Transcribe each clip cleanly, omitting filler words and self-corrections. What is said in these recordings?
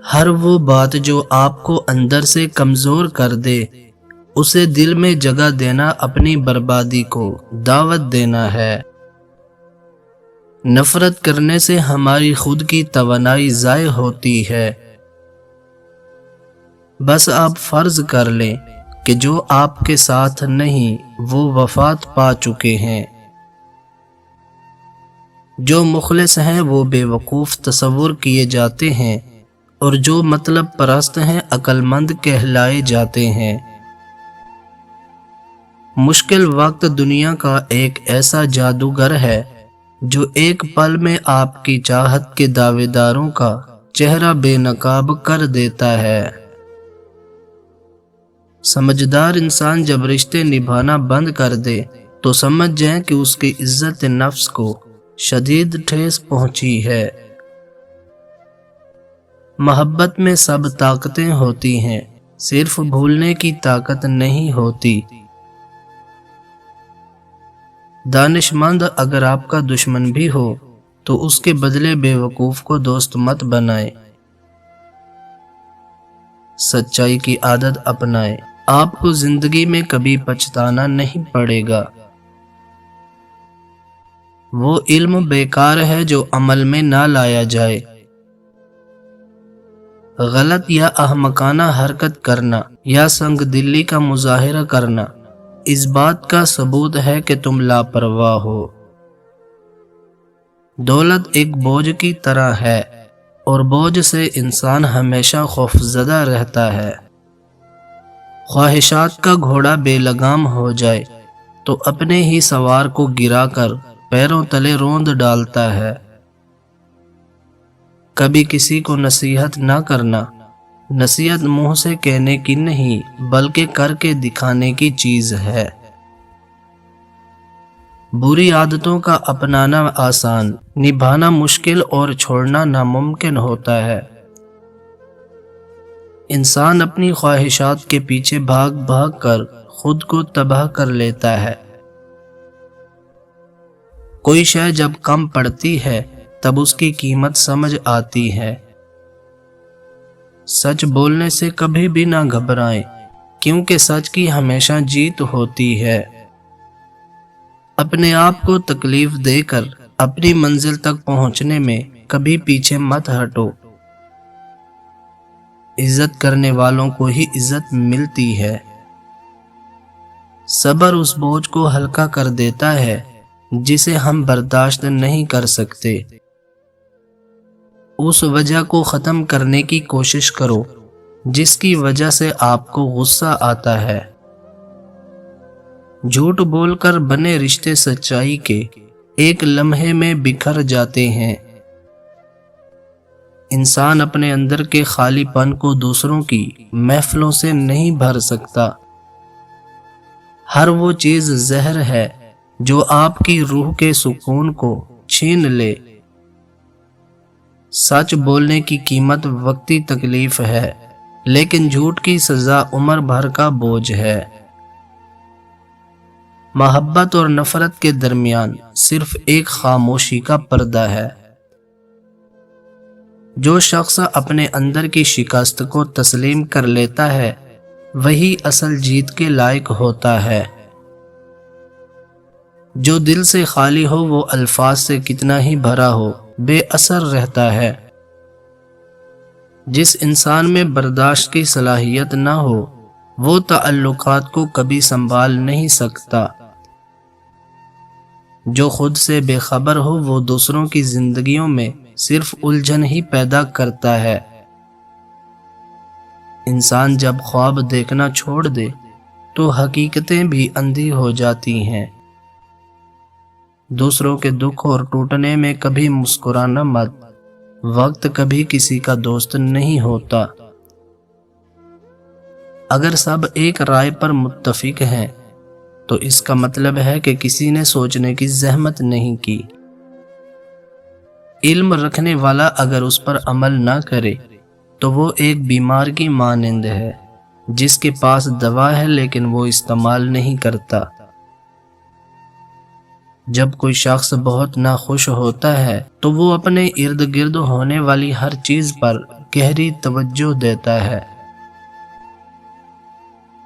ہر وہ بات جو آپ کو اندر سے کمزور کر دے، اسے دل میں جگہ دینا اپنی بربادی کو دعوت دینا ہے۔ نفرت کرنے سے ہماری خود کی توانائی ضائع ہوتی ہے۔ بس آپ فرض کر لیں کہ جو آپ کے ساتھ نہیں وہ وفات پا چکے ہیں۔ جو مخلص ہیں وہ بے وقوف تصور کیے جاتے ہیں، اور جو مطلب پرست ہیں عقل مند کہلائے جاتے ہیں۔ مشکل وقت دنیا کا ایک ایسا جادوگر ہے جو ایک پل میں آپ کی چاہت کے دعوے داروں کا چہرہ بے نقاب کر دیتا ہے۔ سمجھدار انسان جب رشتے نبھانا بند کر دے تو سمجھ جائیں کہ اس کی عزت نفس کو شدید ٹھیس پہنچی ہے۔ محبت میں سب طاقتیں ہوتی ہیں، صرف بھولنے کی طاقت نہیں ہوتی۔ دانش مند اگر آپ کا دشمن بھی ہو تو اس کے بدلے بے وقوف کو دوست مت بنائیں۔ سچائی کی عادت اپنائیں، آپ کو زندگی میں کبھی پچھتانا نہیں پڑے گا۔ وہ علم بیکار ہے جو عمل میں نہ لایا جائے۔ غلط یا احمقانہ حرکت کرنا یا سنگ دلی کا مظاہرہ کرنا اس بات کا ثبوت ہے کہ تم لاپرواہ ہو۔ دولت ایک بوجھ کی طرح ہے، اور بوجھ سے انسان ہمیشہ خوفزدہ رہتا ہے۔ خواہشات کا گھوڑا بے لگام ہو جائے تو اپنے ہی سوار کو گرا کر پیروں تلے روند ڈالتا ہے۔ کبھی کسی کو نصیحت نہ کرنا، نصیحت منہ سے کہنے کی نہیں بلکہ کر کے دکھانے کی چیز ہے۔ بری عادتوں کا اپنانا آسان، نبھانا مشکل اور چھوڑنا ناممکن ہوتا ہے۔ انسان اپنی خواہشات کے پیچھے بھاگ بھاگ کر خود کو تباہ کر لیتا ہے۔ کوئی شے جب کم پڑتی ہے تب اس کی قیمت سمجھ آتی ہے۔ سچ بولنے سے کبھی بھی نہ گھبرائیں، کیونکہ سچ کی ہمیشہ جیت ہوتی ہے۔ اپنے آپ کو تکلیف دے کر اپنی منزل تک پہنچنے میں کبھی پیچھے مت ہٹو۔ عزت کرنے والوں کو ہی عزت ملتی ہے۔ صبر اس بوجھ کو ہلکا کر دیتا ہے جسے ہم برداشت نہیں کر سکتے۔ اس وجہ کو ختم کرنے کی کوشش کرو جس کی وجہ سے آپ کو غصہ آتا ہے۔ جھوٹ بول کر بنے رشتے سچائی کے ایک لمحے میں بکھر جاتے ہیں۔ انسان اپنے اندر کے خالی پن کو دوسروں کی محفلوں سے نہیں بھر سکتا۔ ہر وہ چیز زہر ہے جو آپ کی روح کے سکون کو چھین لے۔ سچ بولنے کی قیمت وقتی تکلیف ہے، لیکن جھوٹ کی سزا عمر بھر کا بوجھ ہے۔ محبت اور نفرت کے درمیان صرف ایک خاموشی کا پردہ ہے۔ جو شخص اپنے اندر کی شکست کو تسلیم کر لیتا ہے وہی اصل جیت کے لائق ہوتا ہے۔ جو دل سے خالی ہو وہ الفاظ سے کتنا ہی بھرا ہو بے اثر رہتا ہے۔ جس انسان میں برداشت کی صلاحیت نہ ہو وہ تعلقات کو کبھی سنبھال نہیں سکتا۔ جو خود سے بے خبر ہو وہ دوسروں کی زندگیوں میں صرف الجھن ہی پیدا کرتا ہے۔ انسان جب خواب دیکھنا چھوڑ دے تو حقیقتیں بھی اندھی ہو جاتی ہیں۔ دوسروں کے دکھ اور ٹوٹنے میں کبھی مسکرانا مت، وقت کبھی کسی کا دوست نہیں ہوتا۔ اگر سب ایک رائے پر متفق ہیں تو اس کا مطلب ہے کہ کسی نے سوچنے کی زحمت نہیں کی۔ علم رکھنے والا اگر اس پر عمل نہ کرے تو وہ ایک بیمار کی مانند ہے جس کے پاس دوا ہے لیکن وہ استعمال نہیں کرتا۔ جب کوئی شخص بہت ناخوش ہوتا ہے تو وہ اپنے ارد گرد ہونے والی ہر چیز پر گہری توجہ دیتا ہے۔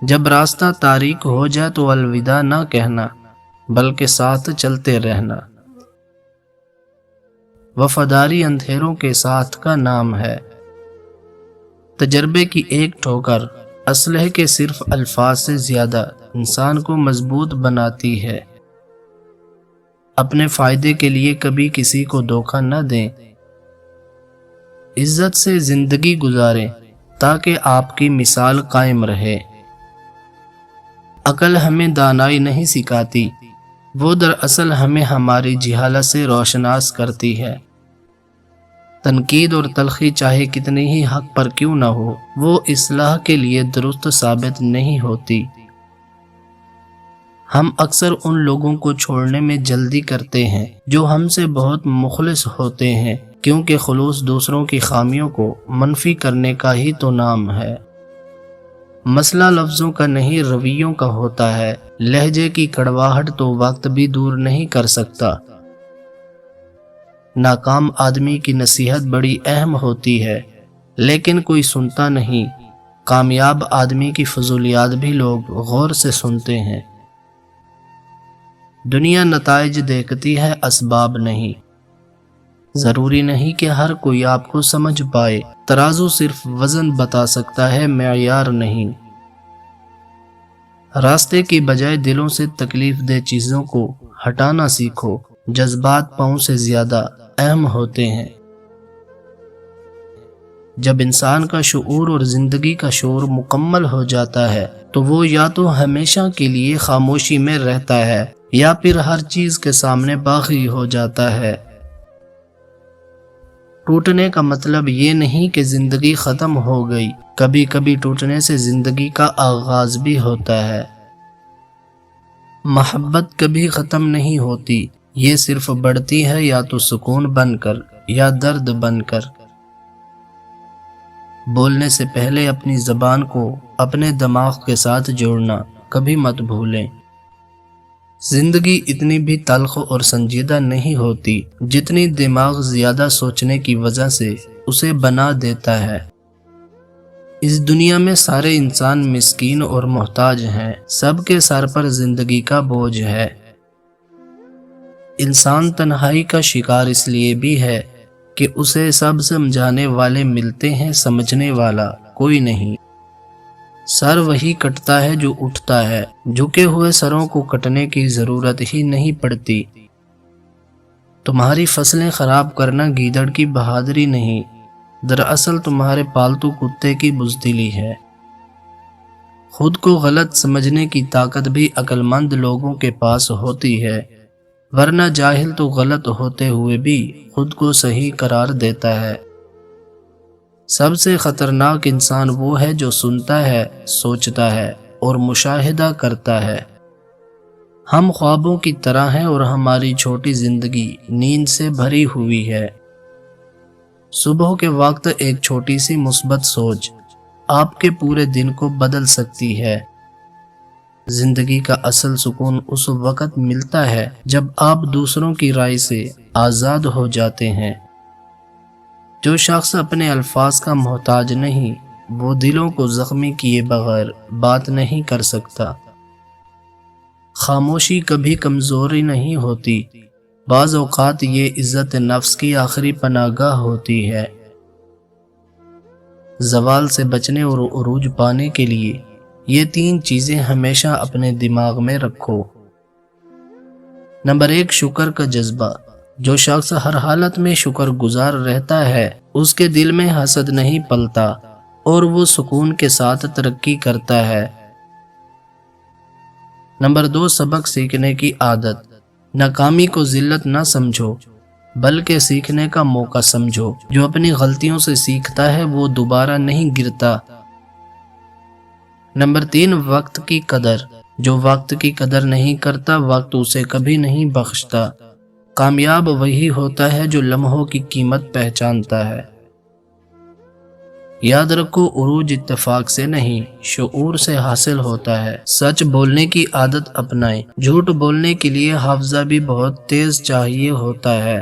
جب راستہ تاریک ہو جائے تو الوداع نہ کہنا بلکہ ساتھ چلتے رہنا۔ وفاداری اندھیروں کے ساتھ کا نام ہے۔ تجربے کی ایک ٹھوکر اسلحے کے صرف الفاظ سے زیادہ انسان کو مضبوط بناتی ہے۔ اپنے فائدے کے لیے کبھی کسی کو دھوکہ نہ دیں۔ عزت سے زندگی گزاریں تاکہ آپ کی مثال قائم رہے۔ عقل ہمیں دانائی نہیں سکھاتی، وہ دراصل ہمیں ہماری جہالت سے روشناس کرتی ہے۔ تنقید اور تلخی چاہے کتنی ہی حق پر کیوں نہ ہو، وہ اصلاح کے لیے درست ثابت نہیں ہوتی۔ ہم اکثر ان لوگوں کو چھوڑنے میں جلدی کرتے ہیں جو ہم سے بہت مخلص ہوتے ہیں، کیونکہ خلوص دوسروں کی خامیوں کو منفی کرنے کا ہی تو نام ہے۔ مسئلہ لفظوں کا نہیں رویوں کا ہوتا ہے۔ لہجے کی کڑواہٹ تو وقت بھی دور نہیں کر سکتا۔ ناکام آدمی کی نصیحت بڑی اہم ہوتی ہے لیکن کوئی سنتا نہیں۔ کامیاب آدمی کی فضولیات بھی لوگ غور سے سنتے ہیں۔ دنیا نتائج دیکھتی ہے، اسباب نہیں۔ ضروری نہیں کہ ہر کوئی آپ کو سمجھ پائے۔ ترازو صرف وزن بتا سکتا ہے، معیار نہیں۔ راستے کی بجائے دلوں سے تکلیف دہ چیزوں کو ہٹانا سیکھو۔ جذبات پاؤں سے زیادہ اہم ہوتے ہیں۔ جب انسان کا شعور اور زندگی کا شعور مکمل ہو جاتا ہے تو وہ یا تو ہمیشہ کے لیے خاموشی میں رہتا ہے یا پھر ہر چیز کے سامنے باغی ہو جاتا ہے۔ ٹوٹنے کا مطلب یہ نہیں کہ زندگی ختم ہو گئی، کبھی کبھی ٹوٹنے سے زندگی کا آغاز بھی ہوتا ہے۔ محبت کبھی ختم نہیں ہوتی، یہ صرف بڑھتی ہے یا تو سکون بن کر یا درد بن کر۔ بولنے سے پہلے اپنی زبان کو اپنے دماغ کے ساتھ جوڑنا کبھی مت بھولیں۔ زندگی اتنی بھی تلخ اور سنجیدہ نہیں ہوتی جتنی دماغ زیادہ سوچنے کی وجہ سے اسے بنا دیتا ہے۔ اس دنیا میں سارے انسان مسکین اور محتاج ہیں، سب کے سر پر زندگی کا بوجھ ہے۔ انسان تنہائی کا شکار اس لیے بھی ہے کہ اسے سب سمجھانے والے ملتے ہیں، سمجھنے والا کوئی نہیں۔ سر وہی کٹتا ہے جو اٹھتا ہے، جھکے ہوئے سروں کو کٹنے کی ضرورت ہی نہیں پڑتی۔ تمہاری فصلیں خراب کرنا گیدڑ کی بہادری نہیں، دراصل تمہارے پالتو کتے کی بزدلی ہے۔ خود کو غلط سمجھنے کی طاقت بھی عقل مند لوگوں کے پاس ہوتی ہے، ورنہ جاہل تو غلط ہوتے ہوئے بھی خود کو صحیح قرار دیتا ہے۔ سب سے خطرناک انسان وہ ہے جو سنتا ہے، سوچتا ہے اور مشاہدہ کرتا ہے۔ ہم خوابوں کی طرح ہیں اور ہماری چھوٹی زندگی نیند سے بھری ہوئی ہے۔ صبح کے وقت ایک چھوٹی سی مثبت سوچ آپ کے پورے دن کو بدل سکتی ہے۔ زندگی کا اصل سکون اس وقت ملتا ہے جب آپ دوسروں کی رائے سے آزاد ہو جاتے ہیں۔ جو شخص اپنے الفاظ کا محتاج نہیں، وہ دلوں کو زخمی کیے بغیر بات نہیں کر سکتا۔ خاموشی کبھی کمزوری نہیں ہوتی، بعض اوقات یہ عزت نفس کی آخری پناہ گاہ ہوتی ہے۔ زوال سے بچنے اور عروج پانے کے لیے یہ 3 چیزیں ہمیشہ اپنے دماغ میں رکھو۔ نمبر 1، شکر کا جذبہ۔ جو شخص ہر حالت میں شکر گزار رہتا ہے، اس کے دل میں حسد نہیں پلتا اور وہ سکون کے ساتھ ترقی کرتا ہے۔ نمبر 2، سبق سیکھنے کی عادت۔ ناکامی کو ذلت نہ سمجھو بلکہ سیکھنے کا موقع سمجھو۔ جو اپنی غلطیوں سے سیکھتا ہے وہ دوبارہ نہیں گرتا۔ نمبر 3، وقت کی قدر۔ جو وقت کی قدر نہیں کرتا، وقت اسے کبھی نہیں بخشتا۔ کامیاب وہی ہوتا ہے جو لمحوں کی قیمت پہچانتا ہے۔ یاد رکھو عروج اتفاق سے نہیں شعور سے حاصل ہوتا ہے۔ سچ بولنے کی عادت اپنائیں۔ جھوٹ بولنے کے لیے حافظہ بھی بہت تیز چاہیے ہوتا ہے۔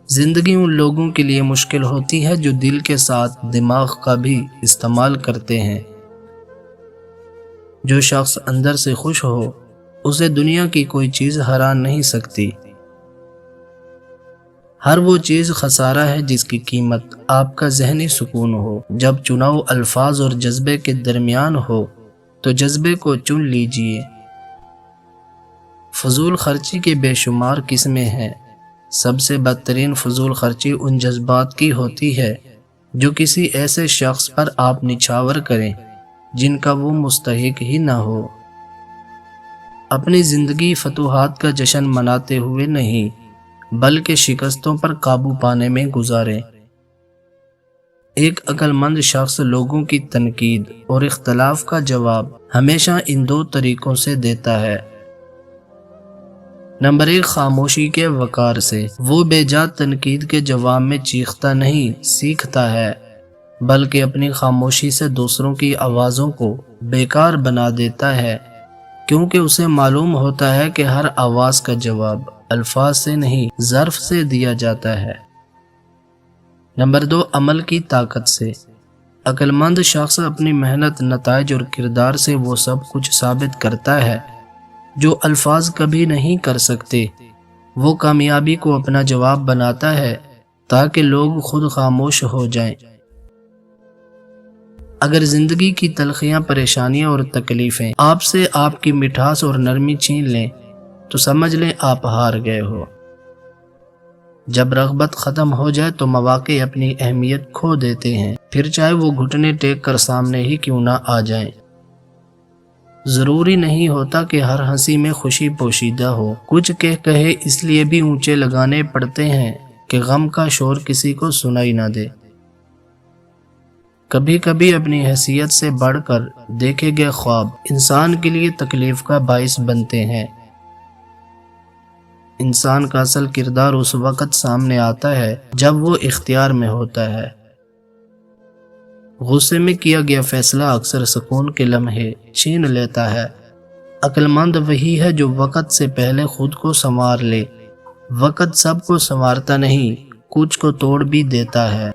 زندگی ان لوگوں کے لیے مشکل ہوتی ہے جو دل کے ساتھ دماغ کا بھی استعمال کرتے ہیں۔ جو شخص اندر سے خوش ہو اسے دنیا کی کوئی چیز ہرا نہیں سکتی۔ ہر وہ چیز خسارہ ہے جس کی قیمت آپ کا ذہنی سکون ہو۔ جب چناؤ الفاظ اور جذبے کے درمیان ہو تو جذبے کو چن لیجئے۔ فضول خرچی کے بے شمار قسمیں ہیں۔ سب سے بدترین فضول خرچی ان جذبات کی ہوتی ہے جو کسی ایسے شخص پر آپ نچھاور کریں جن کا وہ مستحق ہی نہ ہو۔ اپنی زندگی فتوحات کا جشن مناتے ہوئے نہیں بلکہ شکستوں پر قابو پانے میں گزاریں۔ ایک عقل مند شخص لوگوں کی تنقید اور اختلاف کا جواب ہمیشہ ان دو طریقوں سے دیتا ہے۔ نمبر 1، خاموشی کے وقار سے۔ وہ بے جا تنقید کے جواب میں چیختا نہیں سیکھتا ہے بلکہ اپنی خاموشی سے دوسروں کی آوازوں کو بیکار بنا دیتا ہے، کیونکہ اسے معلوم ہوتا ہے کہ ہر آواز کا جواب الفاظ سے نہیں ظرف سے دیا جاتا ہے۔ نمبر 2، عمل کی طاقت سے۔ عقل مند شخص اپنی محنت، نتائج اور کردار سے وہ سب کچھ ثابت کرتا ہے جو الفاظ کبھی نہیں کر سکتے۔ وہ کامیابی کو اپنا جواب بناتا ہے تاکہ لوگ خود خاموش ہو جائیں۔ اگر زندگی کی تلخیاں، پریشانیاں اور تکلیفیں آپ سے آپ کی مٹھاس اور نرمی چھین لیں تو سمجھ لیں آپ ہار گئے ہو۔ جب رغبت ختم ہو جائے تو مواقع اپنی اہمیت کھو دیتے ہیں، پھر چاہے وہ گھٹنے ٹیک کر سامنے ہی کیوں نہ آ جائیں۔ ضروری نہیں ہوتا کہ ہر ہنسی میں خوشی پوشیدہ ہو۔ کچھ کہے اس لیے بھی اونچے لگانے پڑتے ہیں کہ غم کا شور کسی کو سنائی نہ دے۔ کبھی کبھی اپنی حیثیت سے بڑھ کر دیکھے گئے خواب انسان کے لیے تکلیف کا باعث بنتے ہیں۔ انسان کا اصل کردار اس وقت سامنے آتا ہے جب وہ اختیار میں ہوتا ہے۔ غصے میں کیا گیا فیصلہ اکثر سکون کے لمحے چھین لیتا ہے۔ عقل مند وہی ہے جو وقت سے پہلے خود کو سنوار لے۔ وقت سب کو سنوارتا نہیں، کچھ کو توڑ بھی دیتا ہے۔